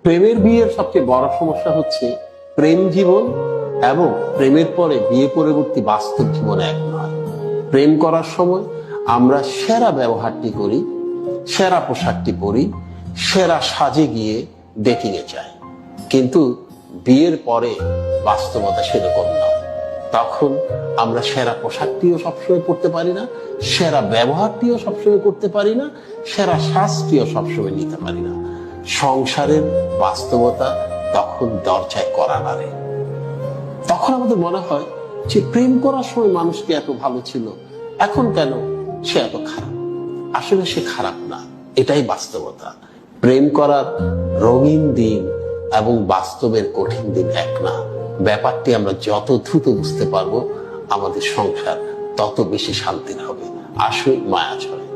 প্রেমের বিয়ের সবচেয়ে বড় সমস্যা হচ্ছে প্রেম জীবন এবং প্রেমের পরে বিয়ে পরবর্তী বাস্তব জীবন এক নয়। প্রেম করার সময় আমরা সেরা ব্যবহারটি করি, সেরা পোশাকটি পরি, সেরা সাজে গিয়ে ডেটিং এ যাই, কিন্তু বিয়ের পরে বাস্তবতা সেরকম নয়। তখন আমরা সেরা পোশাকটিও সবসময় পরতে পারি না, সেরা ব্যবহারটিও সবসময় করতে পারি না, সেরা শ্বাসটিও সবসময় নিতে পারি না। সংসারের বাস্তবতা তখন দরজায় কড়া নাড়ে। তখন আমাদের মনে হয় যে প্রেম করার সময় মানুষকে এত ভালো ছিল, এখন কেন সে এত খারাপ। আসলে সে খারাপ না, এটাই বাস্তবতা। প্রেম করার রঙিন দিন এবং বাস্তবের কঠিন দিন এক না। ব্যাপারটি আমরা যত দ্রুত বুঝতে পারবো, আমাদের সংসার তত বেশি শান্তির হবে। আসুন মায়া ছড়ে।